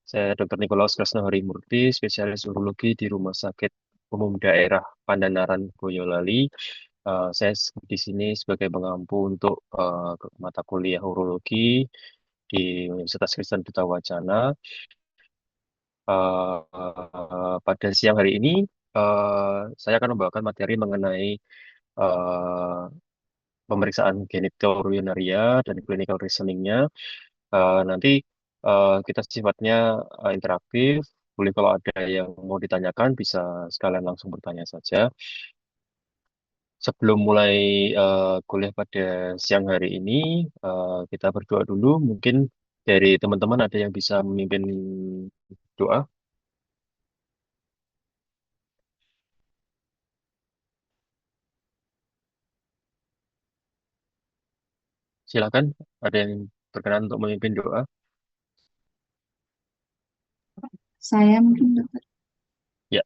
Saya Dr. Nikolaus Krisnahari Murti, spesialis urologi di Rumah Sakit Umum Daerah Pandanaran Boyolali. Saya di sini sebagai pengampu untuk mata kuliah urologi di Universitas Kristen Duta Wacana. Pada siang hari ini, saya akan membawakan materi mengenai eh, pemeriksaan genitourinaria dan clinical reasoningnya. Nanti kita sifatnya interaktif. Boleh kalau ada yang mau ditanyakan bisa sekalian langsung bertanya saja. Sebelum mulai kuliah pada siang hari ini, kita berdoa dulu. Mungkin dari teman-teman ada yang bisa memimpin doa. Silakan. Ada yang berkenan untuk memimpin doa? Saya mungkin dokter. Ya,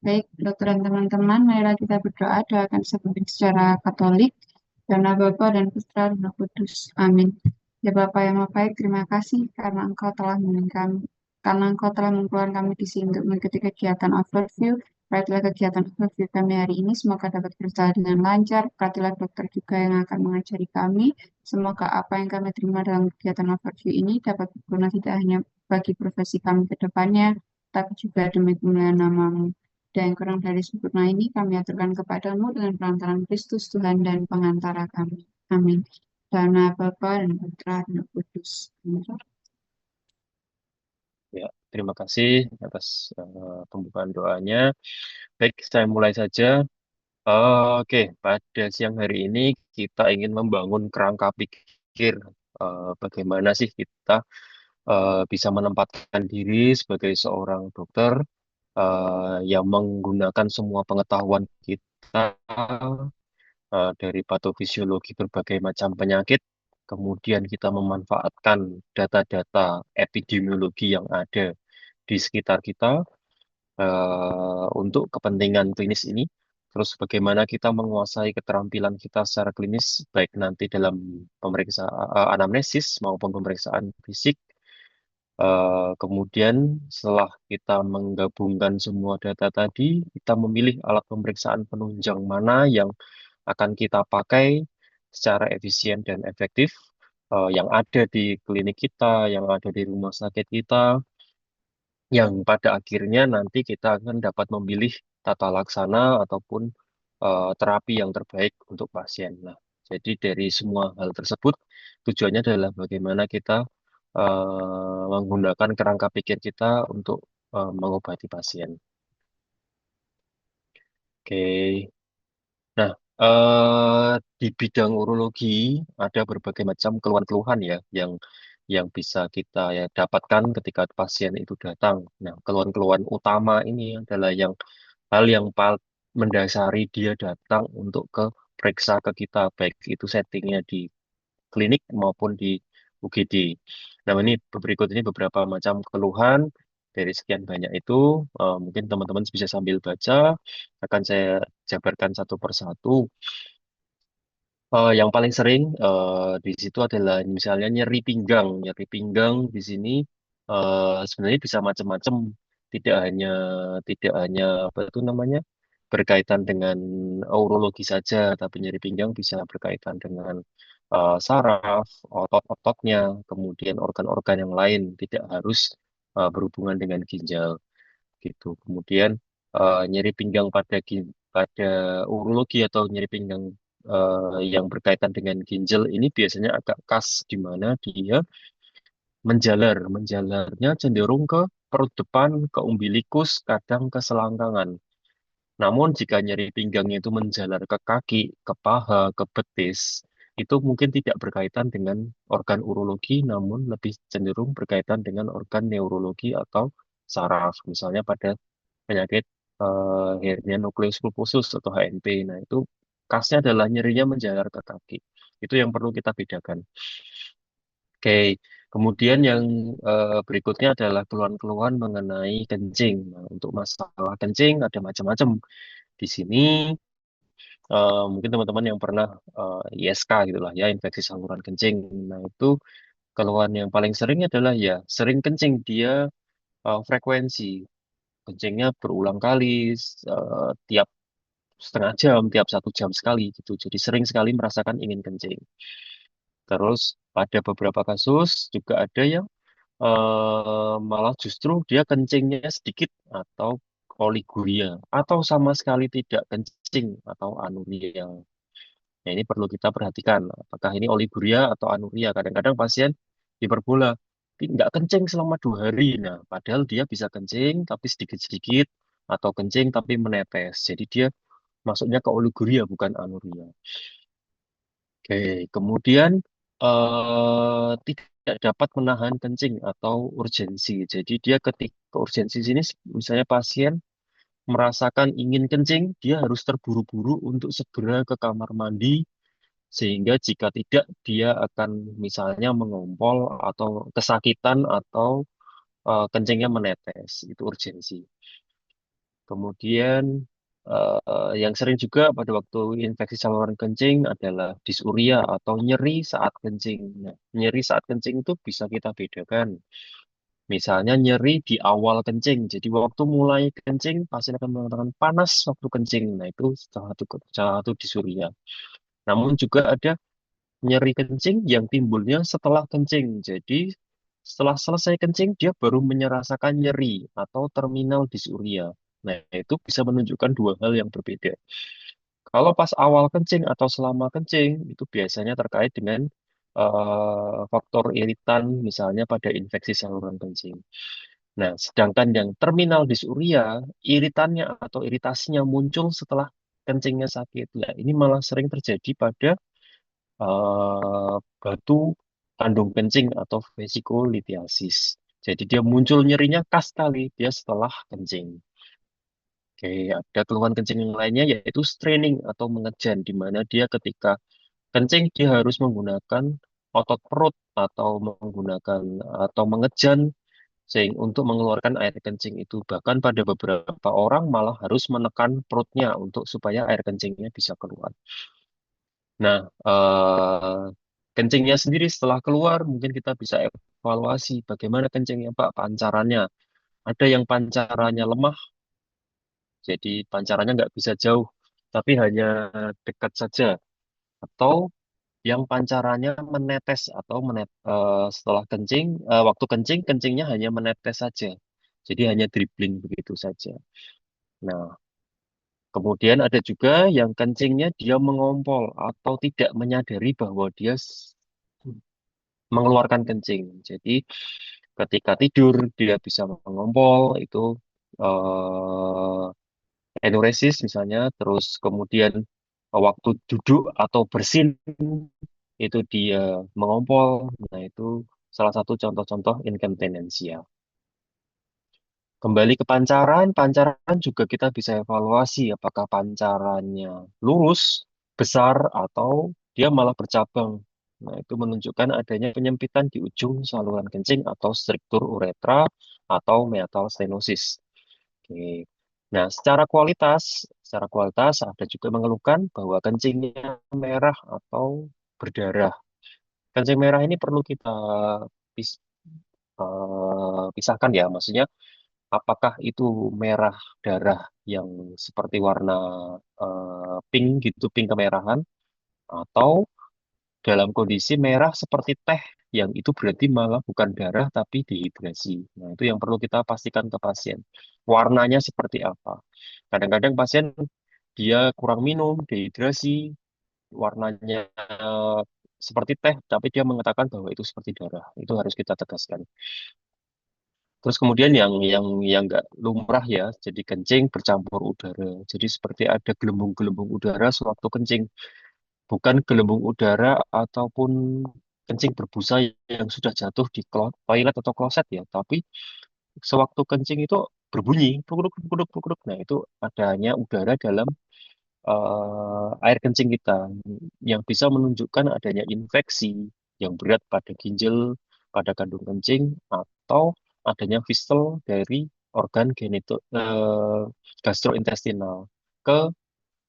Baik, dokter dan teman-teman, marilah kita berdoa doakan secara Katolik, karena Bapa dan Putra dan Roh Kudus. Amin. Ya Bapa yang Maha Baik, terima kasih karena Engkau telah memperolehkan kami di sini untuk mengikuti kegiatan overview. Berkatilah kegiatan overview kami hari ini, semoga dapat berjalan dengan lancar. Berkatilah dokter juga yang akan mengajari kami. Semoga apa yang kami terima dalam kegiatan overview ini dapat berguna tidak hanya bagi profesi kami ke depannya, tapi juga demi kemuliaan nama-Mu. Dan kurang dari sempurna ini kami aturkan kepadamu dengan perantaraan Kristus Tuhan dan pengantara kami. Amin. Dana Bapa dan Putra dan Roh Kudus. Amin. ya. Terima kasih atas pembukaan doanya. Baik, saya mulai saja. Oke, pada siang hari ini kita ingin membangun kerangka pikir bagaimana sih kita bisa menempatkan diri sebagai seorang dokter yang menggunakan semua pengetahuan kita dari patofisiologi berbagai macam penyakit, kemudian kita memanfaatkan data-data epidemiologi yang ada di sekitar kita untuk kepentingan klinis ini. Terus bagaimana kita menguasai keterampilan kita secara klinis, baik nanti dalam pemeriksaan anamnesis maupun pemeriksaan fisik. Kemudian setelah kita menggabungkan semua data tadi, kita memilih alat pemeriksaan penunjang mana yang akan kita pakai secara efisien dan efektif, yang ada di klinik kita, yang ada di rumah sakit kita, yang pada akhirnya nanti kita akan dapat memilih tata laksana ataupun terapi yang terbaik untuk pasien. Nah, jadi dari semua hal tersebut tujuannya adalah bagaimana kita menggunakan kerangka pikir kita untuk mengobati pasien. Oke. Nah, di bidang urologi ada berbagai macam keluhan-keluhan ya yang bisa kita ya dapatkan ketika pasien itu datang. Nah, keluhan-keluhan utama ini adalah hal yang mendasari dia datang untuk periksa ke kita, baik itu settingnya di klinik maupun di UGD. Nah, ini berikut ini beberapa macam keluhan dari sekian banyak itu. Mungkin teman-teman bisa sambil baca, akan saya jabarkan satu persatu. Yang paling sering di situ adalah misalnya nyeri pinggang. Nyeri pinggang di sini sebenarnya bisa macam-macam, tidak hanya apa itu namanya berkaitan dengan urologi saja, tapi nyeri pinggang bisa berkaitan dengan saraf, otot-ototnya, kemudian organ-organ yang lain, tidak harus berhubungan dengan ginjal gitu. Kemudian nyeri pinggang pada urologi atau nyeri pinggang yang berkaitan dengan ginjal ini biasanya agak khas di mana dia menjalar. Menjalarnya cenderung ke perut depan, ke umbilikus, kadang ke selangkangan. Namun jika nyeri pinggangnya itu menjalar ke kaki, ke paha, ke betis, itu mungkin tidak berkaitan dengan organ urologi, namun lebih cenderung berkaitan dengan organ neurologi atau saraf, misalnya pada penyakit hernia nukleus pulposus atau HNP. Nah, itu khasnya adalah nyerinya menjalar ke kaki. Itu yang perlu kita bedakan. Oke, kemudian yang berikutnya adalah keluhan-keluhan mengenai kencing. Nah, untuk masalah kencing ada macam-macam. Di sini mungkin teman-teman yang pernah ISK gitu lah ya, infeksi saluran kencing. Nah, itu Keluhan yang paling sering adalah ya sering kencing dia, frekuensi kencingnya berulang kali, tiap setengah jam, tiap 1 jam sekali gitu. Jadi sering sekali merasakan ingin kencing. Terus pada beberapa kasus juga ada yang malah justru dia kencingnya sedikit atau oliguria atau sama sekali tidak kencing atau anuria. Nah, ini perlu kita perhatikan apakah ini oliguria atau anuria. Kadang-kadang pasien hiperbola nggak kencing selama 2 hari. Nah, padahal dia bisa kencing tapi sedikit-sedikit atau kencing tapi menetes. Jadi dia masuknya ke oliguria bukan anuria. Oke, kemudian tidak dapat menahan kencing atau urgensi. Jadi dia ketika urgensi sini misalnya pasien merasakan ingin kencing, dia harus terburu-buru untuk segera ke kamar mandi sehingga jika tidak dia akan misalnya mengompol atau kesakitan atau kencingnya menetes. Itu urgensi. Kemudian yang sering juga pada waktu infeksi saluran kencing adalah disuria atau nyeri saat kencing. Nah, nyeri saat kencing itu bisa kita bedakan. Misalnya nyeri di awal kencing. Jadi waktu mulai kencing, pasien akan mengatakan panas waktu kencing. Nah, itu salah satu disuria. Namun juga ada nyeri kencing yang timbulnya setelah kencing. Jadi setelah selesai kencing, dia baru merasakan nyeri atau terminal disuria. Nah, itu bisa menunjukkan dua hal yang berbeda. Kalau pas awal kencing atau selama kencing, itu biasanya terkait dengan faktor iritan, misalnya pada infeksi saluran kencing. Nah, sedangkan yang terminal disuria, iritannya atau iritasinya muncul setelah kencingnya sakit. Nah, ini malah sering terjadi pada batu kandung kencing atau vesikulitiasis. Jadi dia muncul nyerinya khas sekali dia setelah kencing. Oke, ada keluhan kencing yang lainnya yaitu straining atau mengejan, di mana dia ketika kencing dia harus menggunakan otot perut atau menggunakan atau mengejan sehingga untuk mengeluarkan air kencing itu. Bahkan pada beberapa orang malah harus menekan perutnya untuk supaya air kencingnya bisa keluar. Nah, kencingnya sendiri setelah keluar, mungkin kita bisa evaluasi bagaimana kencingnya, Pak, pancarannya. Ada yang pancarannya lemah, jadi pancarannya nggak bisa jauh, tapi hanya dekat saja. Atau yang pancarannya menetes atau setelah kencing, waktu kencing, kencingnya hanya menetes saja. Jadi hanya dribbling begitu saja. Nah, kemudian ada juga yang kencingnya dia mengompol atau tidak menyadari bahwa dia mengeluarkan kencing. Jadi ketika tidur dia bisa mengompol itu enuresis misalnya, terus kemudian waktu duduk atau bersin itu dia mengompol. Nah, itu salah satu contoh-contoh inkontinensia. Kembali ke pancaran, pancaran juga kita bisa evaluasi apakah pancarannya lurus, besar, atau dia malah bercabang. Nah, itu menunjukkan adanya penyempitan di ujung saluran kencing atau struktur uretra atau meatal stenosis. Oke. Nah, secara kualitas ada juga mengeluhkan bahwa kencingnya merah atau berdarah. Kencing merah ini perlu kita pis- pisahkan ya, maksudnya apakah itu merah darah yang seperti warna pink gitu, pink kemerahan, atau dalam kondisi merah seperti teh, yang itu berarti malah bukan darah tapi dehidrasi. Nah, itu yang perlu kita pastikan ke pasien. Warnanya seperti apa? Kadang-kadang pasien dia kurang minum, dehidrasi, warnanya seperti teh, tapi dia mengatakan bahwa itu seperti darah. Itu harus kita tegaskan. Terus kemudian yang nggak lumrah ya, jadi kencing bercampur udara. Jadi seperti ada gelembung-gelembung udara sewaktu kencing, bukan gelembung udara ataupun kencing berbusa yang sudah jatuh di toilet atau kloset ya, tapi sewaktu kencing itu berbunyi, pruk pruk pruk pruk. Nah, itu adanya udara dalam air kencing kita yang bisa menunjukkan adanya infeksi yang berat pada ginjal, pada kandung kencing, atau adanya fistel dari organ gastrointestinal ke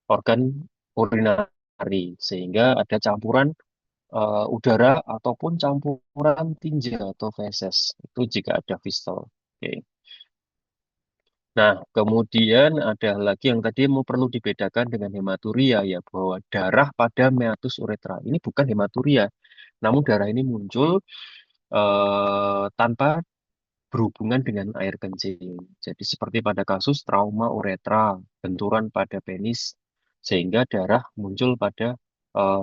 organ urinari, sehingga ada campuran udara ataupun campuran tinja atau feses. Itu jika ada fistol. Oke. Nah, kemudian ada lagi yang tadi mau perlu dibedakan dengan hematuria ya, bahwa darah pada meatus uretra ini bukan hematuria, namun darah ini muncul tanpa berhubungan dengan air kencing. Jadi seperti pada kasus trauma uretra, benturan pada penis, sehingga darah muncul pada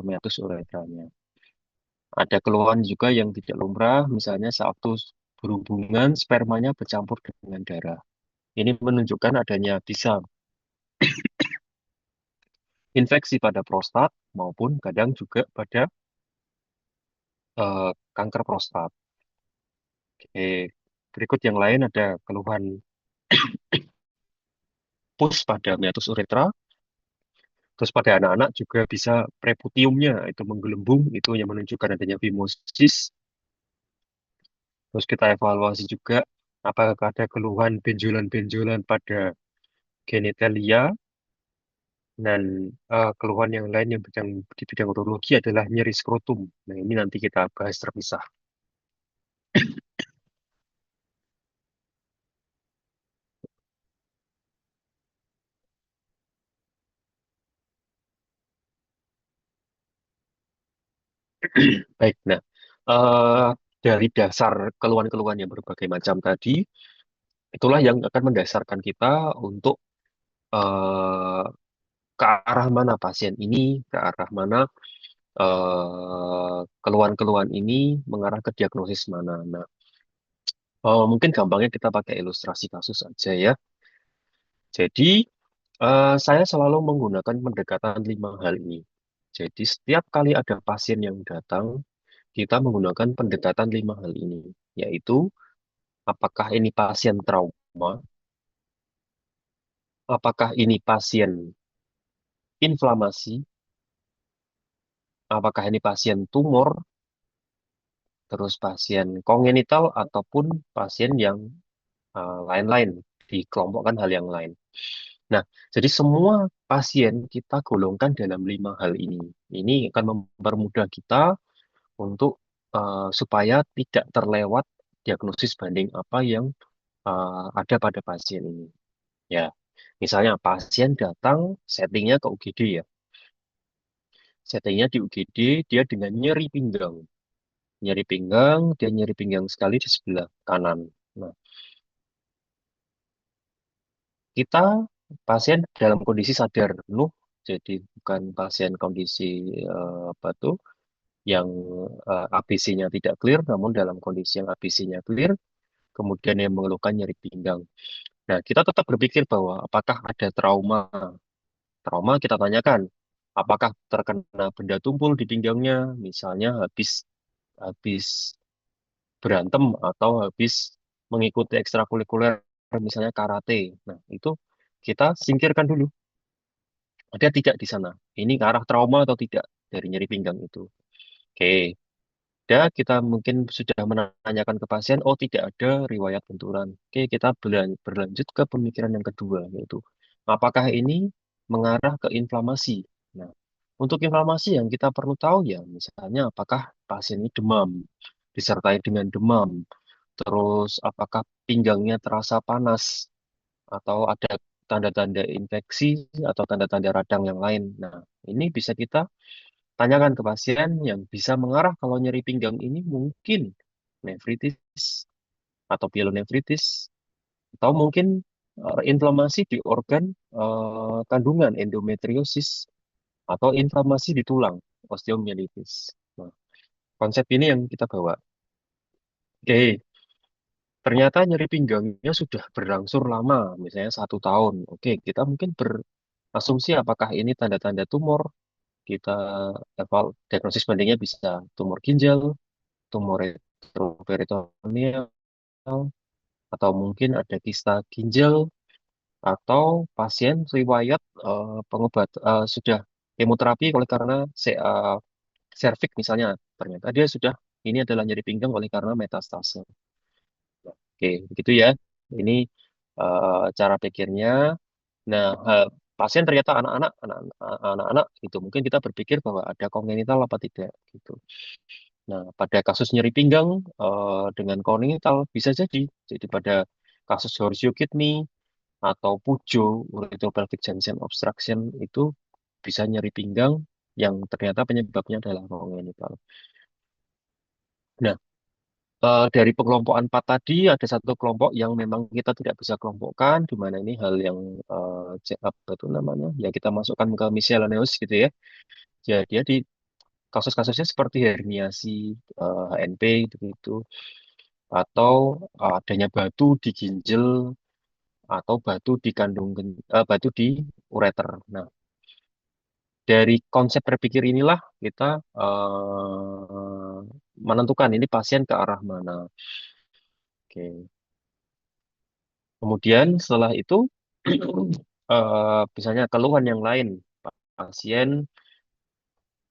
meatus uretranya. Ada keluhan juga yang tidak lumrah, misalnya saat berhubungan spermanya bercampur dengan darah. Ini menunjukkan adanya bisa infeksi pada prostat maupun kadang juga pada kanker prostat. Oke. Berikut yang lain ada keluhan pus pada meatus uretra. Terus pada anak-anak juga bisa preputiumnya itu menggelembung, itu yang menunjukkan adanya fimosis. Terus kita evaluasi juga apakah ada keluhan benjolan-benjolan pada genitalia dan keluhan yang lain yang di bidang urologi adalah nyeri skrotum. Nah, ini nanti kita bahas terpisah. Baik, nah eh, dari dasar keluhan-keluhan yang berbagai macam tadi, itulah yang akan mendasarkan kita untuk eh, ke arah mana pasien ini, ke arah mana keluhan-keluhan ini mengarah ke diagnosis mana. Nah, mungkin gampangnya kita pakai ilustrasi kasus aja ya. Jadi, saya selalu menggunakan pendekatan 5 hal ini. Jadi, setiap kali ada pasien yang datang, kita menggunakan pendekatan 5 hal ini, yaitu apakah ini pasien trauma, apakah ini pasien inflamasi, apakah ini pasien tumor, terus pasien kongenital ataupun pasien yang lain-lain, dikelompokkan hal yang lain. Nah, jadi semua pasien kita golongkan dalam 5 hal ini. Ini akan mempermudah kita untuk supaya tidak terlewat diagnosis banding apa yang ada pada pasien ini. Ya, misalnya pasien datang settingnya ke UGD ya. Settingnya di UGD dia dengan nyeri pinggang. Nyeri pinggang, dia nyeri pinggang sekali di sebelah kanan. Nah, kita pasien dalam kondisi sadar penuh, jadi bukan pasien kondisi apa tuh yang ABC-nya tidak clear, namun dalam kondisi yang ABC-nya clear, kemudian yang mengeluhkan nyeri pinggang. Nah, kita tetap berpikir bahwa apakah ada trauma. Trauma kita tanyakan, apakah terkena benda tumpul di pinggangnya, misalnya habis habis berantem atau habis mengikuti ekstrakurikuler, misalnya karate. Nah, itu kita singkirkan dulu. Ada tidak di sana? Ini ke arah trauma atau tidak dari nyeri pinggang itu? Oke, ada kita mungkin sudah menanyakan ke pasien, oh tidak ada riwayat benturan. Oke, kita berlanjut ke pemikiran yang kedua, yaitu apakah ini mengarah ke inflamasi? Nah, untuk inflamasi yang kita perlu tahu ya, misalnya apakah pasien ini demam, disertai dengan demam, terus apakah pinggangnya terasa panas, atau ada tanda-tanda infeksi atau tanda-tanda radang yang lain. Nah, ini bisa kita tanyakan ke pasien yang bisa mengarah kalau nyeri pinggang ini mungkin nefritis atau pielonefritis atau mungkin inflamasi di organ kandungan endometriosis atau inflamasi di tulang osteomielitis. Nah, konsep ini yang kita bawa. Oke, ternyata nyeri pinggangnya sudah berlangsung lama, misalnya 1 tahun. Oke, kita mungkin berasumsi apakah ini tanda-tanda tumor. Kita diagnosis bandingnya bisa tumor ginjal, tumor retroperitoneal, atau mungkin ada kista ginjal, atau pasien riwayat pengobat sudah kemoterapi oleh karena serviks misalnya, ternyata dia sudah ini adalah nyeri pinggang oleh karena metastase. Oke, begitu ya. Ini cara pikirnya. Nah, pasien ternyata anak-anak gitu. Mungkin kita berpikir bahwa ada kongenital apa tidak gitu. Nah, pada kasus nyeri pinggang dengan kongenital bisa jadi. Jadi pada kasus Horseshoe kidney atau PUJO, ureteropelvic junction obstruction itu bisa nyeri pinggang yang ternyata penyebabnya adalah kongenital. Nah, dari pengelompokan 4 tadi ada satu kelompok yang memang kita tidak bisa kelompokkan, di mana ini hal yang apa itu namanya, ya kita masukkan ke miscellaneous gitu ya. Ya, dia di kasus-kasusnya seperti herniasi, HNP gitu, atau adanya batu di ginjal atau batu di batu di ureter. Nah, dari konsep berpikir inilah kita menentukan ini pasien ke arah mana. Oke. Kemudian setelah itu misalnya keluhan yang lain, pasien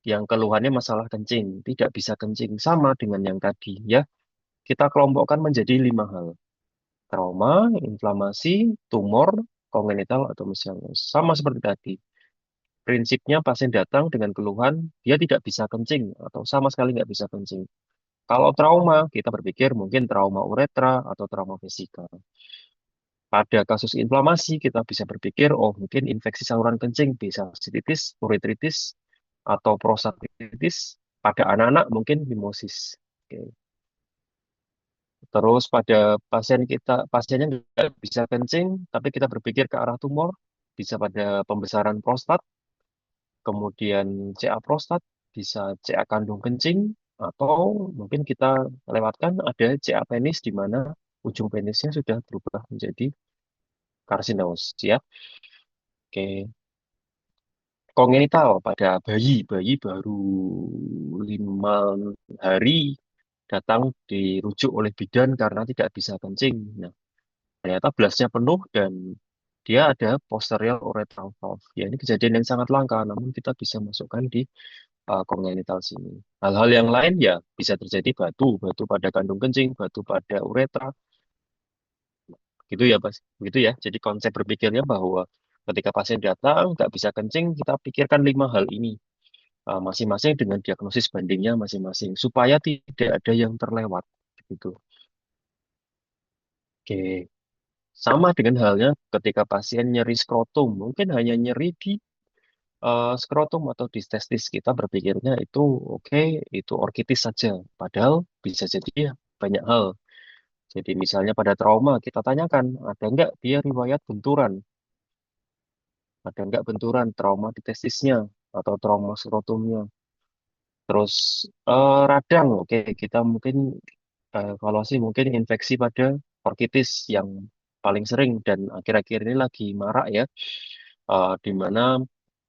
yang keluhannya masalah kencing, tidak bisa kencing sama dengan yang tadi ya. Kita kelompokkan menjadi 5 hal. Trauma, inflamasi, tumor, kongenital atau misalnya sama seperti tadi. Prinsipnya pasien datang dengan keluhan dia tidak bisa kencing atau sama sekali nggak bisa kencing. Kalau trauma, kita berpikir mungkin trauma uretra atau trauma vesika. Pada kasus inflamasi, kita bisa berpikir, oh mungkin infeksi saluran kencing, bisa sistitis, uretritis, atau prostatitis. Pada anak-anak mungkin mimosis. Oke. Terus pada pasiennya nggak bisa kencing, tapi kita berpikir ke arah tumor, bisa pada pembesaran prostat, kemudian CA prostat, bisa CA kandung kencing, atau mungkin kita lewatkan ada CA penis di mana ujung penisnya sudah berubah menjadi karsinose ya. Oke. Kongenital pada bayi baru 5 hari datang dirujuk oleh bidan karena tidak bisa kencing. Nah, ternyata belasnya penuh dan dia ada posterior urethral valve. Ya, ini kejadian yang sangat langka, namun kita bisa masukkan di kongenital sini. Hal-hal yang lain ya bisa terjadi batu pada kandung kencing, batu pada uretra, gitu ya, Mas. Begitu ya. Jadi konsep berpikirnya bahwa ketika pasien datang nggak bisa kencing, kita pikirkan 5 hal ini. Masing-masing dengan diagnosis bandingnya masing-masing supaya tidak ada yang terlewat gitu. Oke, sama dengan halnya ketika pasien nyeri skrotum, mungkin hanya nyeri di skrotum atau di testis kita berpikirnya itu oke, itu orkitis saja. Padahal bisa jadi ya banyak hal. Jadi misalnya pada trauma kita tanyakan ada nggak dia riwayat benturan, ada nggak benturan trauma di testisnya atau trauma skrotumnya. Terus radang, oke kita mungkin evaluasi mungkin infeksi pada orkitis yang paling sering dan akhir-akhir ini lagi marak ya, di mana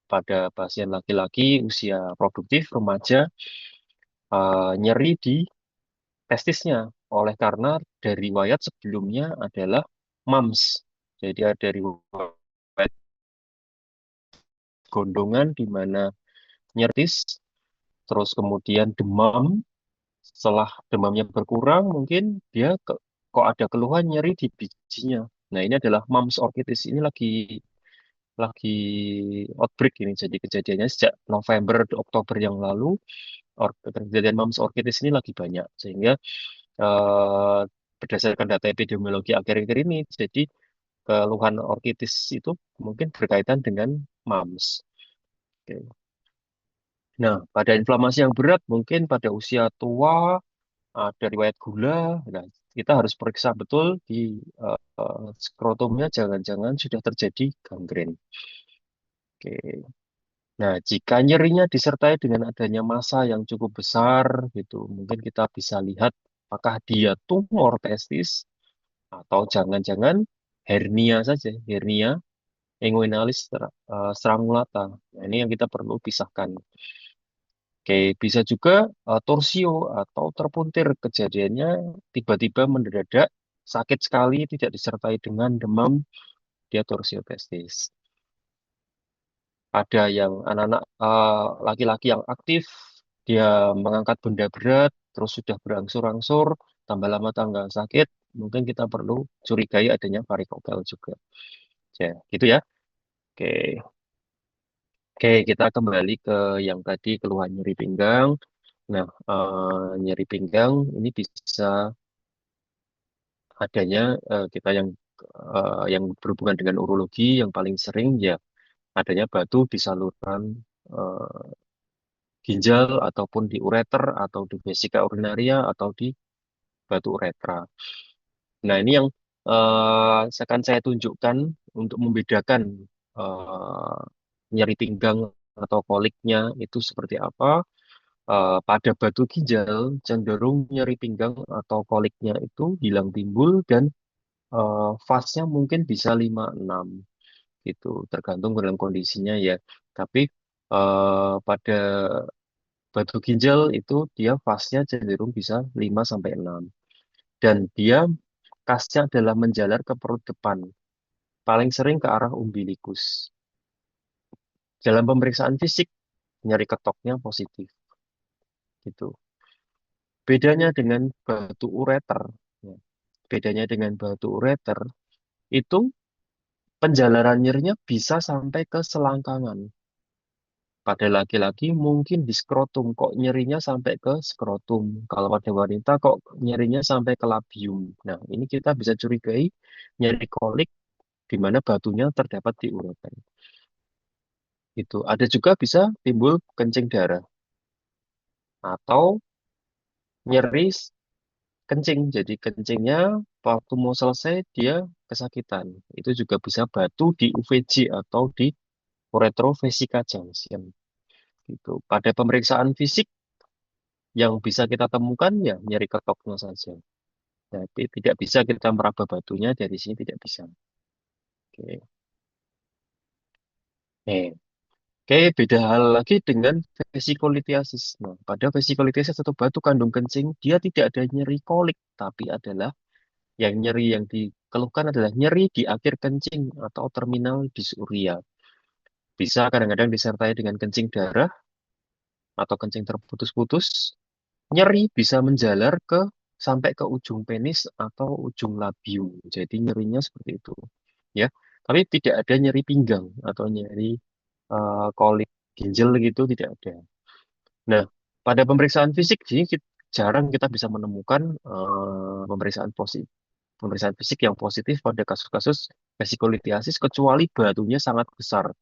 pada pasien laki-laki usia produktif remaja nyeri di testisnya oleh karena dari riwayat sebelumnya adalah MAMS. Jadi ada riwayat gondongan di mana nyertis, terus kemudian demam. Setelah demamnya berkurang, mungkin dia kok ada keluhan nyeri di bijinya. Nah, ini adalah MAMS orchitis. Ini lagi outbreak ini. Jadi kejadiannya sejak November, Oktober yang lalu, kejadian MAMS orchitis ini lagi banyak. Sehingga eh, berdasarkan data epidemiologi akhir-akhir ini, jadi keluhan orchitis itu mungkin berkaitan dengan MAMS. Oke. Nah, pada inflamasi yang berat, mungkin pada usia tua, ada riwayat gula. Nah, kita harus periksa betul di skrotumnya, jangan-jangan sudah terjadi gangren. Oke. Nah, jika nyerinya disertai dengan adanya massa yang cukup besar, gitu, mungkin kita bisa lihat apakah dia tumor testis atau jangan-jangan hernia saja, hernia inguinalis strangulata. Nah, ini yang kita perlu pisahkan. Oke, bisa juga torsio atau terpuntir kejadiannya tiba-tiba mendadak sakit sekali tidak disertai dengan demam dia torsio testis. Ada yang anak-anak laki-laki yang aktif dia mengangkat benda berat terus sudah berangsur-angsur tambah lama tangga sakit mungkin kita perlu curigai adanya varikokel juga. Ya, gitu ya. Oke, oke, kita kembali ke yang tadi keluhan nyeri pinggang. Nah, nyeri pinggang ini bisa adanya kita yang berhubungan dengan urologi yang paling sering ya adanya batu di saluran eh, ginjal ataupun di ureter atau di vesika urinaria atau di batu uretra. Nah, ini yang akan saya tunjukkan untuk membedakan eh, nyeri pinggang atau koliknya itu seperti apa. Pada batu ginjal cenderung nyeri pinggang atau koliknya itu hilang timbul dan fase-nya mungkin bisa 5-6 gitu, tergantung dalam kondisinya ya. Tapi pada batu ginjal itu dia fase-nya cenderung bisa 5-6 dan dia kasnya adalah menjalar ke perut depan, paling sering ke arah umbilikus. Dalam pemeriksaan fisik, nyeri ketoknya positif gitu. Bedanya dengan batu ureter, ya. Bedanya dengan batu ureter itu penjalaran nyerinya bisa sampai ke selangkangan. Pada laki-laki mungkin di skrotum, kok nyerinya sampai ke skrotum. Kalau pada wanita kok nyerinya sampai ke labium. Nah, ini kita bisa curigai nyeri kolik di mana batunya terdapat di ureter. Itu ada juga bisa timbul kencing darah atau nyeri kencing. Jadi kencingnya waktu mau selesai dia kesakitan. Itu juga bisa batu di UVG atau di uretrovesica junction. Gitu. Pada pemeriksaan fisik yang bisa kita temukan ya nyeri ketoknya saja. Tapi tidak bisa kita meraba batunya dari sini tidak bisa. Oke. Eh, Oke, beda hal lagi dengan vesikulitiasis. Nah, pada vesikulitiasis atau batu kandung kencing, dia tidak ada nyeri kolik, tapi adalah yang nyeri yang dikeluhkan adalah nyeri di akhir kencing atau terminal disuria. Bisa kadang-kadang disertai dengan kencing darah atau kencing terputus-putus. Nyeri bisa menjalar sampai ke ujung penis atau ujung labium. Jadi nyerinya seperti itu. Ya, tapi tidak ada nyeri pinggang atau nyeri kolik ginjal gitu tidak ada. Nah, pada pemeriksaan fisik sih jarang kita bisa menemukan pemeriksaan fisik yang positif pada kasus-kasus vesikulitiasis kecuali batunya sangat besar.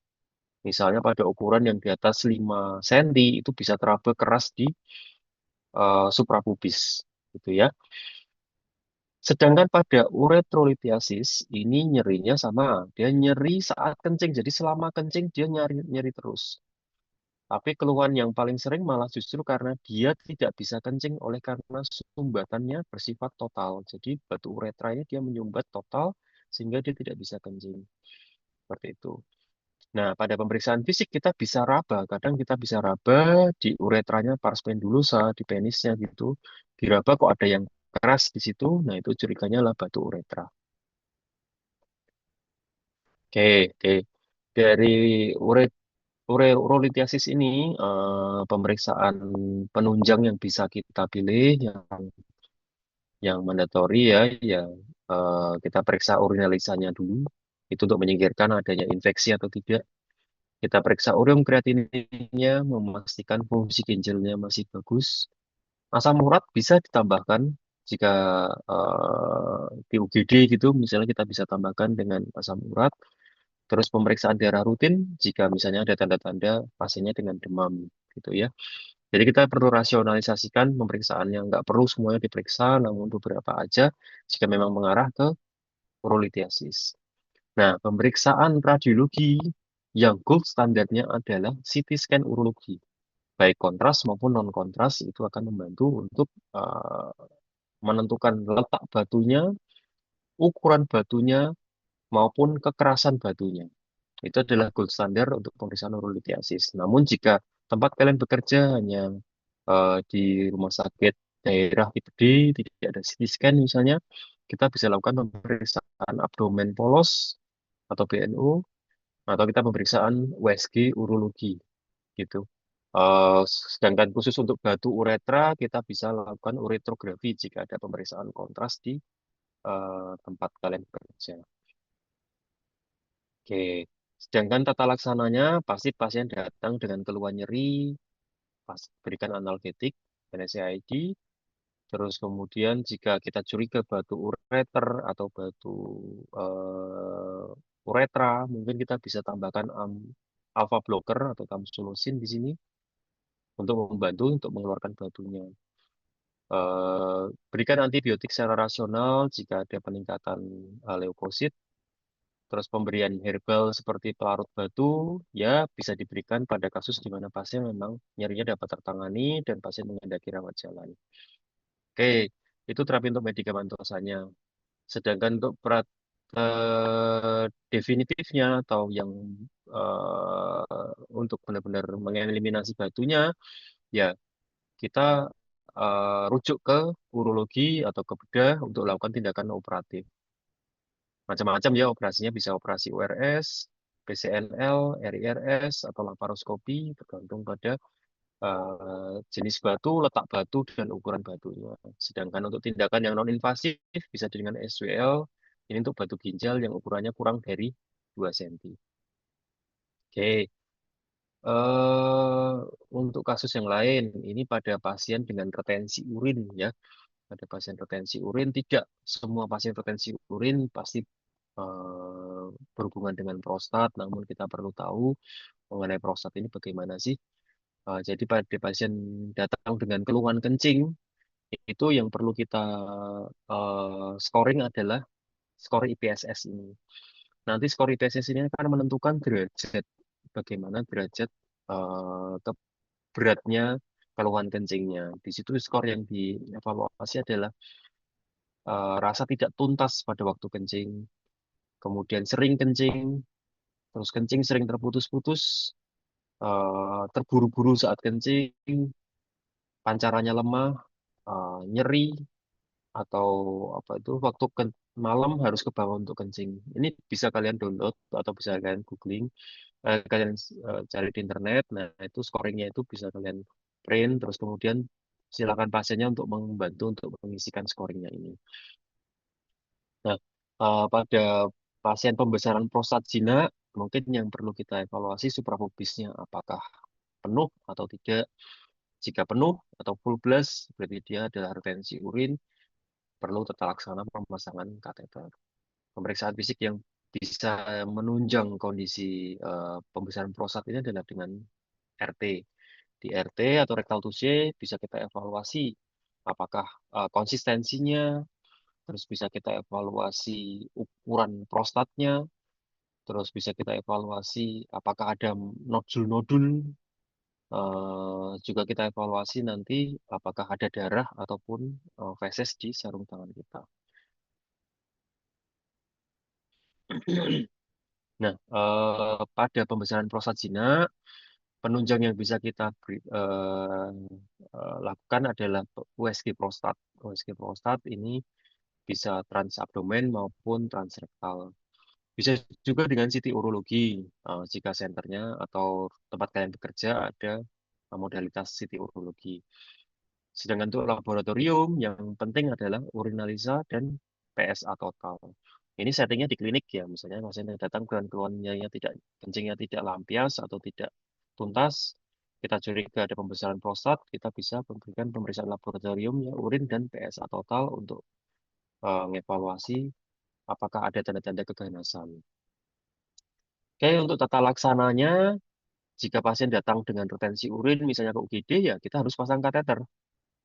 Misalnya pada ukuran yang di atas 5 cm itu bisa teraba keras di suprapubis gitu ya. Sedangkan pada uretrolithiasis ini nyerinya sama, dia nyeri saat kencing. Jadi selama kencing dia nyeri nyeri terus. Tapi keluhan yang paling sering malah justru karena dia tidak bisa kencing oleh karena sumbatannya bersifat total. Jadi batu uretra ini dia menyumbat total sehingga dia tidak bisa kencing. Seperti itu. Nah, pada pemeriksaan fisik kita bisa raba. Kadang kita bisa raba di uretranya pars pendulosa, di penisnya gitu. Diraba kok ada yang keras di situ. Nah, itu curiganya lah batu uretra. Oke, oke. Dari uret urolithiasis ini pemeriksaan penunjang yang bisa kita pilih yang mandatori ya, yang kita periksa urinalisanya dulu. Itu untuk menyingkirkan adanya infeksi atau tidak. Kita periksa ureum kreatininnya, memastikan fungsi ginjalnya masih bagus. Asam urat bisa ditambahkan jika di UGD gitu, misalnya kita bisa tambahkan dengan asam urat. Terus pemeriksaan darah rutin jika misalnya ada tanda-tanda pasiennya dengan demam gitu ya. Jadi kita perlu rasionalisasikan pemeriksaannya, nggak perlu semuanya diperiksa, namun beberapa aja jika memang mengarah ke urolithiasis. Nah, pemeriksaan radiologi yang gold standarnya adalah CT scan urologi. Baik kontras maupun non kontras itu akan membantu untuk menentukan letak batunya, ukuran batunya, maupun kekerasan batunya. Itu adalah gold standar untuk pemeriksaan urolithiasis. Namun jika tempat kalian bekerja hanya di rumah sakit daerah tipe D, tidak ada CT scan misalnya, kita bisa lakukan pemeriksaan abdomen polos atau BNO, atau kita pemeriksaan USG urologi gitu. Sedangkan khusus untuk batu uretra, kita bisa lakukan uretrografi jika ada pemeriksaan kontras di tempat kalian bekerja. Oke. Sedangkan tata laksananya pasti pasien datang dengan keluhan nyeri, pas berikan analgetik, NSAID, terus kemudian jika kita curiga batu ureter atau batu uretra, mungkin kita bisa tambahkan alpha blocker atau tamsulosin di sini untuk membantu untuk mengeluarkan batunya. Berikan antibiotik secara rasional jika ada peningkatan leukosit. Terus pemberian herbal seperti pelarut batu ya bisa diberikan pada kasus di mana pasien memang nyerinya dapat tertangani dan pasien mengendaki rawat jalan. Oke, itu terapi untuk medikamentosanya. Sedangkan untuk definitifnya atau yang untuk benar-benar mengeliminasi batunya, ya kita rujuk ke urologi atau ke bedah untuk melakukan tindakan operatif. Macam-macam ya operasinya bisa operasi URS, PCNL, RIRS, atau laparoskopi tergantung pada jenis batu, letak batu, dan ukuran batunya. Sedangkan untuk tindakan yang non-invasif bisa dengan SWL, ini untuk batu ginjal yang ukurannya kurang dari 2 cm. Oke, eh, untuk kasus yang lain, ini pada pasien dengan retensi urin ya. Pada pasien retensi urin, tidak semua pasien retensi urin pasti eh, berhubungan dengan prostat, namun kita perlu tahu mengenai prostat ini bagaimana sih. Jadi pada pasien datang dengan keluhan kencing, itu yang perlu kita scoring adalah skor IPSS ini. Nanti skor IPSS ini akan menentukan derajat, bagaimana derajat beratnya keluhan kencingnya. Di situ skor yang dievaluasi adalah rasa tidak tuntas pada waktu kencing, kemudian sering kencing, terus kencing sering terputus-putus, terburu-buru saat kencing, pancarannya lemah, nyeri, atau apa itu waktu malam harus ke bawah untuk kencing. Ini bisa kalian download atau bisa kalian googling, kalian cari di internet. Nah, itu scoringnya itu bisa kalian print, terus kemudian silakan pasiennya untuk membantu untuk mengisikan scoringnya ini. Nah, pada pasien pembesaran prostat jinak, mungkin yang perlu kita evaluasi suprapubisnya apakah penuh atau tidak. Jika penuh atau full blast, berarti dia adalah retensi urin, perlu tata laksana pemasangan kateter. Pemeriksaan fisik yang bisa menunjang kondisi pembesaran prostat ini adalah dengan RT. Di RT atau rectal tissue bisa kita evaluasi apakah konsistensinya, terus bisa kita evaluasi ukuran prostatnya, terus bisa kita evaluasi apakah ada nodul-nodul, juga kita evaluasi nanti apakah ada darah ataupun feses di sarung tangan kita. Nah, pada pembesaran prostat jinak, penunjang yang bisa kita lakukan adalah USG prostat. USG prostat ini bisa transabdomen maupun transrektal. Bisa juga dengan CT urologi, jika senternya atau tempat kalian bekerja ada modalitas CT urologi. Sedangkan untuk laboratorium, yang penting adalah urinalisa dan PSA total. Ini settingnya di klinik ya, misalnya pasien yang datang dengan keluhannya tidak kencingnya tidak lampias atau tidak tuntas, kita curiga ada pembesaran prostat, kita bisa memberikan pemeriksaan laboratorium ya urin dan PSA total untuk mengevaluasi apakah ada tanda-tanda keganasan. Oke, untuk tata laksananya, jika pasien datang dengan retensi urin, misalnya ke UGD, ya kita harus pasang kateter.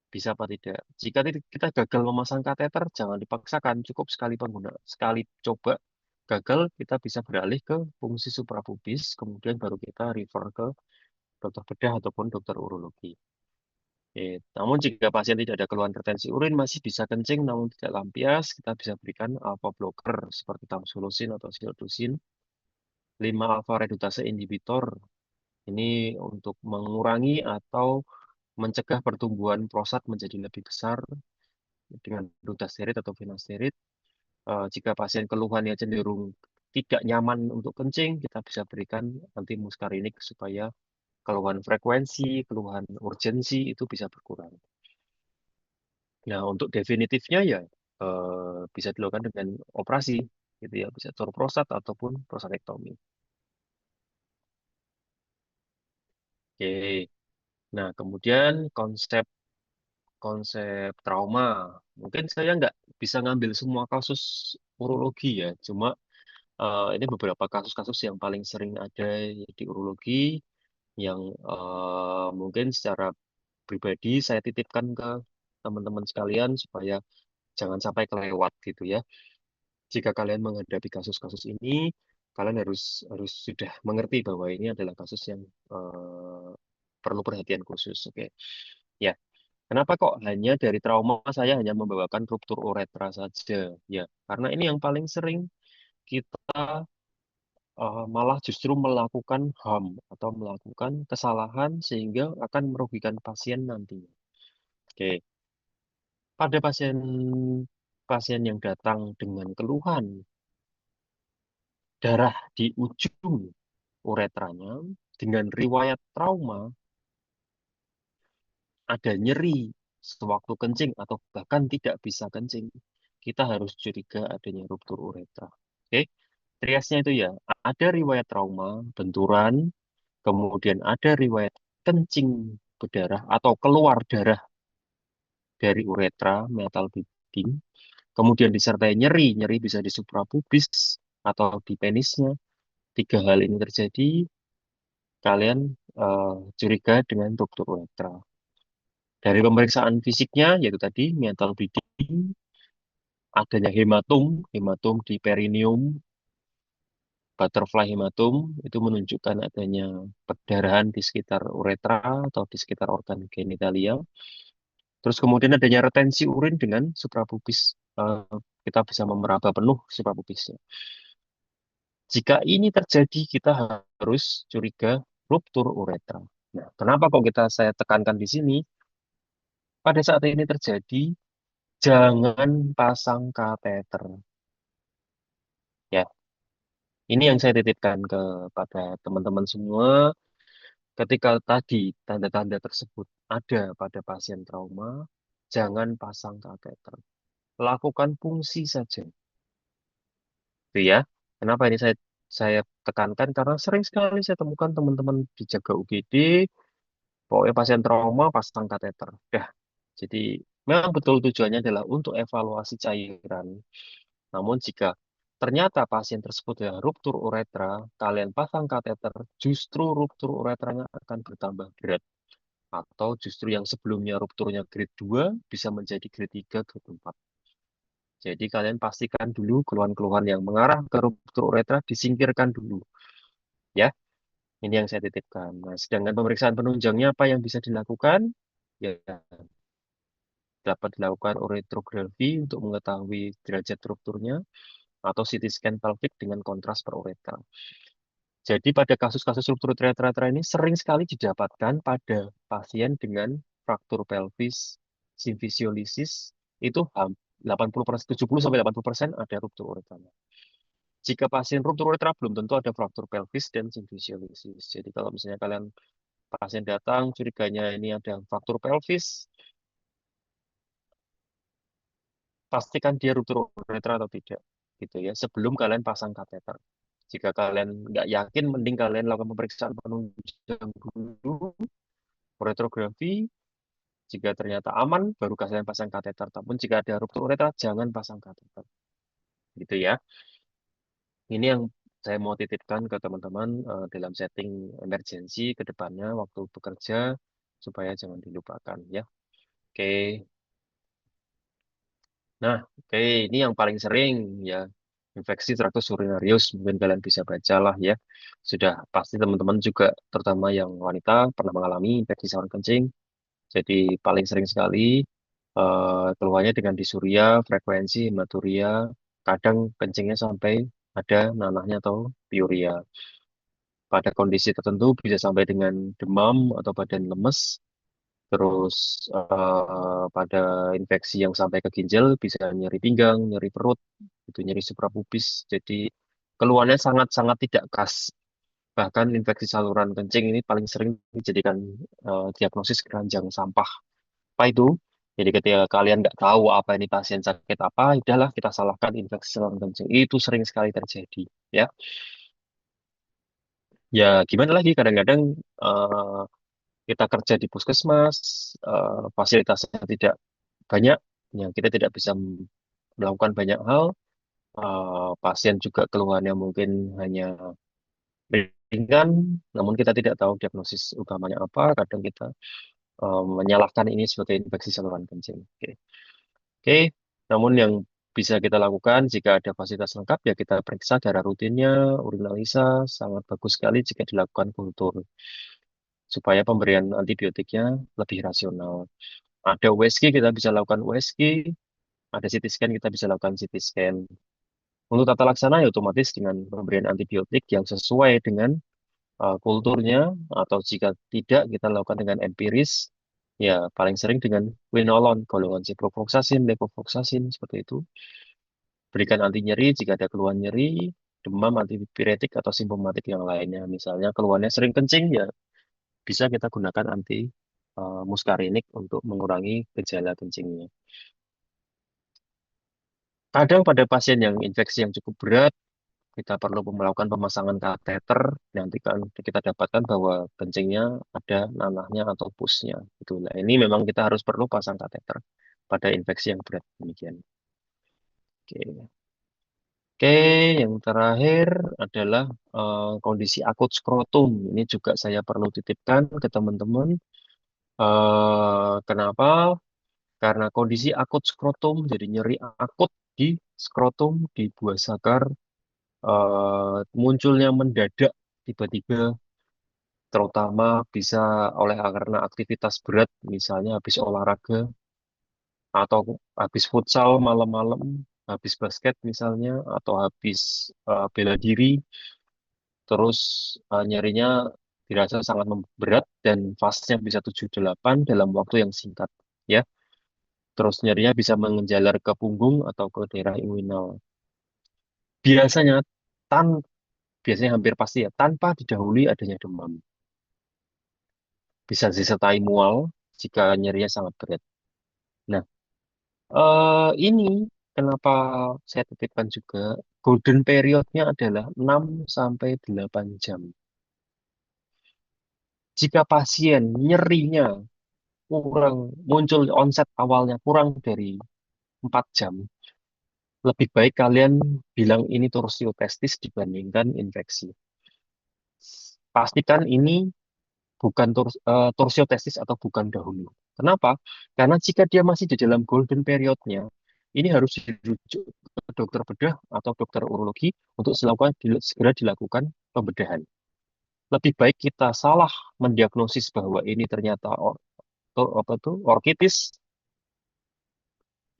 Bisa apa tidak. Jika kita gagal memasang kateter, jangan dipaksakan. Cukup sekali sekali coba gagal, kita bisa beralih ke fungsi suprapubis, kemudian baru kita refer ke dokter bedah ataupun dokter urologi. Oke. Namun jika pasien tidak ada keluhan retensi urin, masih bisa kencing namun tidak lampias, kita bisa berikan alpha blocker seperti tamsulosin atau sildosin, 5 alpha reduktase inhibitor. Ini untuk mengurangi atau mencegah pertumbuhan prostat menjadi lebih besar dengan dutasterid atau finasterid. Jika pasien keluhannya cenderung tidak nyaman untuk kencing, kita bisa berikan antimuskarinik supaya keluhan frekuensi, keluhan urgensi itu bisa berkurang. Nah, untuk definitifnya ya bisa dilakukan dengan operasi, gitu ya, bisa tor prostat ataupun prostatektomi. Oke. Nah, kemudian konsep konsep trauma. Mungkin saya nggak bisa ngambil semua kasus urologi ya. Cuma ini beberapa kasus-kasus yang paling sering ada di urologi yang mungkin secara pribadi saya titipkan ke teman-teman sekalian supaya jangan sampai kelewat gitu ya. Jika kalian menghadapi kasus-kasus ini, kalian harus harus sudah mengerti bahwa ini adalah kasus yang perlu perhatian khusus. Oke. Ya, kenapa kok hanya dari trauma saya hanya membawakan ruptur uretra saja? Ya, karena ini yang paling sering kita malah justru melakukan HAM atau melakukan kesalahan sehingga akan merugikan pasien nantinya. Oke, pada pasien pasien yang datang dengan keluhan darah di ujung uretranya dengan riwayat trauma, ada nyeri sewaktu kencing atau bahkan tidak bisa kencing, kita harus curiga adanya ruptur uretra. Oke, triasnya itu ya, ada riwayat trauma, benturan, kemudian ada riwayat kencing berdarah atau keluar darah dari uretra, metal bleeding, kemudian disertai nyeri, nyeri bisa di suprapubis atau di penisnya. Tiga hal ini terjadi, kalian curiga dengan ruptur uretra. Dari pemeriksaan fisiknya, yaitu tadi metal bleeding, adanya hematum, hematum di perineum, butterfly hematum, itu menunjukkan adanya perdarahan di sekitar uretra atau di sekitar organ genitalia. Terus kemudian adanya retensi urin dengan suprapubis. Kita bisa memeraba penuh suprapubisnya. Jika ini terjadi, kita harus curiga ruptur uretra. Nah, kenapa kok saya tekankan di sini? Pada saat ini terjadi, jangan pasang kateter. Ya, ini yang saya titipkan kepada teman-teman semua. Ketika tadi tanda-tanda tersebut ada pada pasien trauma, jangan pasang kateter. Lakukan fungsi saja. Itu ya. Kenapa ini saya tekankan? Karena sering sekali saya temukan teman-teman di jaga UGD, pokoknya pasien trauma pasang kateter. Dah. Jadi memang betul tujuannya adalah untuk evaluasi cairan. Namun jika ternyata pasien tersebut adalah ruptur uretra, kalian pasang kateter, justru ruptur uretranya akan bertambah berat. Atau justru yang sebelumnya rupturnya grade 2 bisa menjadi grade 3, grade 4. Jadi kalian pastikan dulu keluhan-keluhan yang mengarah ke ruptur uretra disingkirkan dulu. Ya, ini yang saya titipkan. Nah, sedangkan pemeriksaan penunjangnya apa yang bisa dilakukan? Ya, dapat dilakukan uretrografi untuk mengetahui derajat rupturnya atau CT scan pelvic dengan kontras per uretra. Jadi pada kasus-kasus ruptur uretra ini sering sekali didapatkan pada pasien dengan fraktur pelvis, simfisiolisis, itu 80%, 70 sampai 80% ada ruptur uretranya. Jika pasien ruptur uretra belum tentu ada fraktur pelvis dan simfisiolisis. Jadi kalau misalnya kalian pasien datang curiganya ini ada fraktur pelvis, pastikan dia ruptur uretra atau tidak, gitu ya. Sebelum kalian pasang kateter. Jika kalian nggak yakin, mending kalian lakukan pemeriksaan penunjang dulu, uretrografi. Jika ternyata aman, baru kalian pasang kateter. Namun jika ada ruptur uretra, jangan pasang kateter. Gitu ya. Ini yang saya mau titipkan ke teman-teman dalam setting emergensi ke depannya waktu bekerja supaya jangan dilupakan ya. Oke. Nah, oke, ini yang paling sering ya. Infeksi traktus urinarius mungkin kalian bisa baca lah ya. Sudah pasti teman-teman juga terutama yang wanita pernah mengalami infeksi saluran kencing. Jadi paling sering sekali keluhannya dengan disuria, frekuensi, hematuria, kadang kencingnya sampai ada nanahnya atau piuria. Pada kondisi tertentu bisa sampai dengan demam atau badan lemes. Terus pada infeksi yang sampai ke ginjal bisa nyeri pinggang, nyeri perut, itu nyeri suprapubis. Jadi keluhannya sangat-sangat tidak khas. Bahkan infeksi saluran kencing ini paling sering dijadikan diagnosis keranjang sampah. Apa itu? Jadi ketika kalian nggak tahu apa ini pasien sakit apa, udahlah kita salahkan infeksi saluran kencing. Itu sering sekali terjadi, ya. Ya gimana lagi kadang-kadang kita kerja di puskesmas, fasilitasnya tidak banyak, ya kita tidak bisa melakukan banyak hal. Pasien juga keluhannya mungkin hanya ringan, namun kita tidak tahu diagnosis utamanya apa. Kadang kita menyalahkan ini sebagai infeksi saluran kencing. Oke. Oke, namun yang bisa kita lakukan jika ada fasilitas lengkap ya kita periksa darah rutinnya, urinalisa, sangat bagus sekali jika dilakukan kultur supaya pemberian antibiotiknya lebih rasional. Ada USG kita bisa lakukan USG, ada CT scan kita bisa lakukan CT scan. Untuk tata laksana ya otomatis dengan pemberian antibiotik yang sesuai dengan kulturnya atau jika tidak kita lakukan dengan empiris ya paling sering dengan quinolone golongan ciprofloxacin, levofloxacin seperti itu. Berikan anti nyeri jika ada keluhan nyeri, demam, antipiretik atau simptomatik yang lainnya. Misalnya keluhannya sering kencing ya bisa kita gunakan anti muskarinik untuk mengurangi gejala kencingnya. Kadang pada pasien yang infeksi yang cukup berat kita perlu melakukan pemasangan kateter, nanti kan kita dapatkan bahwa kencingnya ada nanahnya atau pusnya. Gitu. Nah, ini memang kita harus perlu pasang kateter pada infeksi yang berat demikian. Oke. Oke, yang terakhir adalah kondisi akut skrotum. Ini juga saya perlu titipkan ke teman-teman. Kenapa? Karena kondisi akut skrotum, jadi nyeri akut di skrotum, di buah sagar, munculnya mendadak tiba-tiba terutama bisa oleh karena aktivitas berat, misalnya habis olahraga atau habis futsal malam-malam, habis basket misalnya, atau habis bela diri, terus nyerinya dirasa sangat berat dan fasenya bisa 7-8 dalam waktu yang singkat, ya. Terus nyerinya bisa menjalar ke punggung atau ke daerah inguinal. Biasanya tan biasanya hampir pasti ya tanpa didahului adanya demam. Bisa disertai mual jika nyerinya sangat berat. Nah, ini kenapa saya titipkan juga golden periodnya adalah 6 sampai 8 jam. Jika pasien nyerinya kurang muncul onset awalnya kurang dari 4 jam, lebih baik kalian bilang ini torsiotestis dibandingkan infeksi. Pastikan ini bukan torsiotestis atau bukan dahulu. Kenapa? Karena jika dia masih di dalam golden periodnya, ini harus dirujuk ke dokter bedah atau dokter urologi untuk segera dilakukan pembedahan. Lebih baik kita salah mendiagnosis bahwa ini ternyata apa tuh orkitis,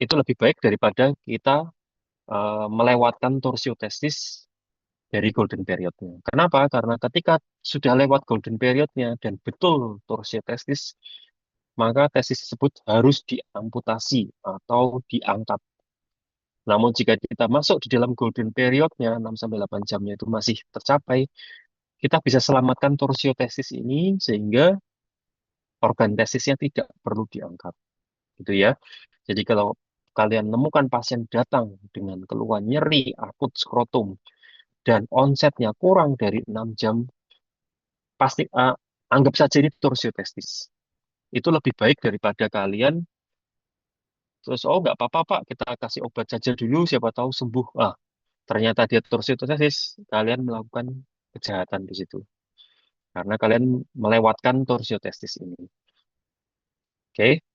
itu lebih baik daripada kita melewatkan torsiotestis dari golden periodnya. Kenapa? Karena ketika sudah lewat golden periodnya dan betul torsiotestis, maka tesis tersebut harus diamputasi atau diangkat. Namun jika kita masuk di dalam golden periodnya 6-8 jamnya itu masih tercapai, kita bisa selamatkan torsiotesis ini sehingga organ testisnya tidak perlu diangkat. Gitu ya. Jadi kalau kalian menemukan pasien datang dengan keluhan nyeri akut skrotum dan onsetnya kurang dari 6 jam, pasti anggap saja ini torsiotestis. Itu lebih baik daripada kalian terus, oh nggak apa-apa Pak, kita kasih obat saja dulu, siapa tahu sembuh. Ternyata dia torsiositesis, kalian melakukan kejahatan di situ. Karena kalian melewatkan torsiotestis ini. Oke.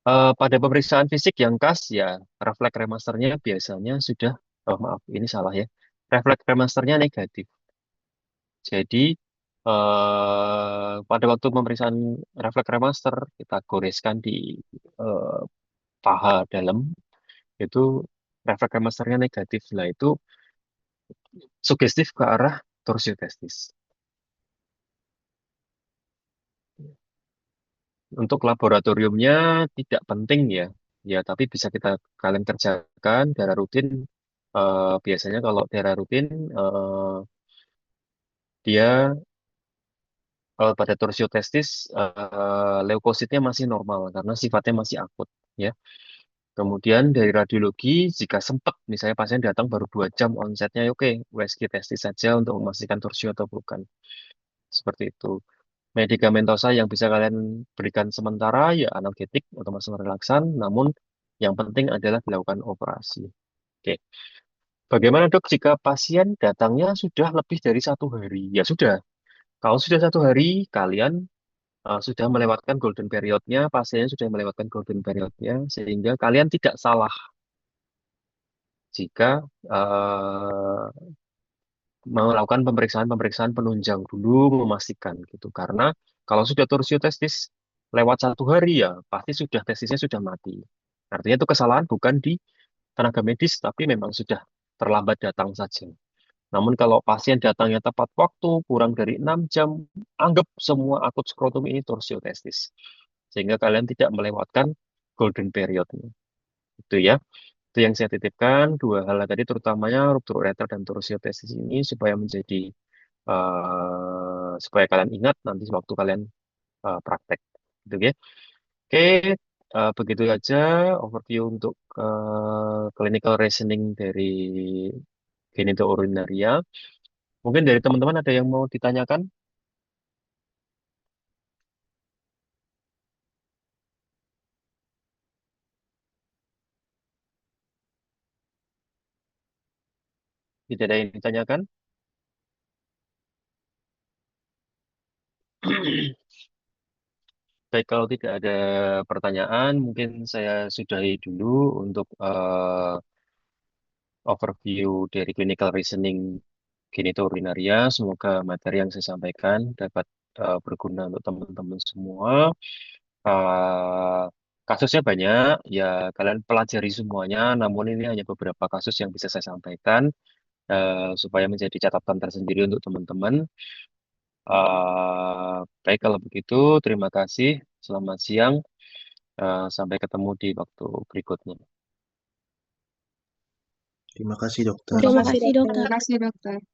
Pada pemeriksaan fisik yang khas, ya refleks remasternya biasanya sudah, oh maaf, ini salah ya. Refleks remasternya negatif. Jadi, pada waktu pemeriksaan refleks remaster, kita goreskan di eh, paha dalam, itu refleks remasternya negatif. Lah itu sugestif ke arah torsiotestis. Untuk laboratoriumnya tidak penting ya, ya tapi bisa kita kalian kerjakan darah rutin. Biasanya kalau darah rutin dia pada torsiotestis leukositnya masih normal karena sifatnya masih akut ya. Kemudian dari radiologi jika sempat misalnya pasien datang baru 2 jam onsetnya, ya oke USG testis saja untuk memastikan torsio atau bukan seperti itu. Medikamentosa yang bisa kalian berikan sementara ya analgetik atau masam relaksan, namun yang penting adalah dilakukan operasi. Oke. Bagaimana dok jika pasien datangnya sudah lebih dari 1 hari? Ya sudah, kalau sudah 1 hari, kalian sudah melewatkan golden periodnya, pasiennya sudah melewatkan golden periodnya, sehingga kalian tidak salah jika melakukan pemeriksaan-pemeriksaan penunjang dulu, memastikan gitu. Karena kalau sudah torsio testis lewat 1 hari ya pasti sudah testisnya sudah mati. Artinya itu kesalahan bukan di tenaga medis, tapi memang sudah terlambat datang saja. Namun kalau pasien datangnya tepat waktu, kurang dari 6 jam, anggap semua akut skrotum ini torsio testis. Sehingga kalian tidak melewatkan golden period. Itu ya. Itu yang saya titipkan, dua hal tadi terutamanya ruptur ureter dan torsiotesis ini supaya menjadi supaya kalian ingat nanti waktu kalian praktek. Gitu ya. Oke, begitu aja overview untuk clinical reasoning dari genitourinaria. Mungkin dari teman-teman ada yang mau ditanyakan? Tidak ada yang ditanyakan? Baik, kalau tidak ada pertanyaan, mungkin saya sudahi dulu untuk overview dari clinical reasoning genitourinaria. Semoga materi yang saya sampaikan dapat berguna untuk teman-teman semua. Eh, Kasusnya banyak, ya kalian pelajari semuanya, namun ini hanya beberapa kasus yang bisa saya sampaikan supaya menjadi catatan tersendiri untuk teman-teman. Baik, kalau begitu, terima kasih. Selamat siang. Sampai ketemu di waktu berikutnya. Terima kasih dokter. Terima Terima kasih kasih dokter. dokter. Terima kasih dokter.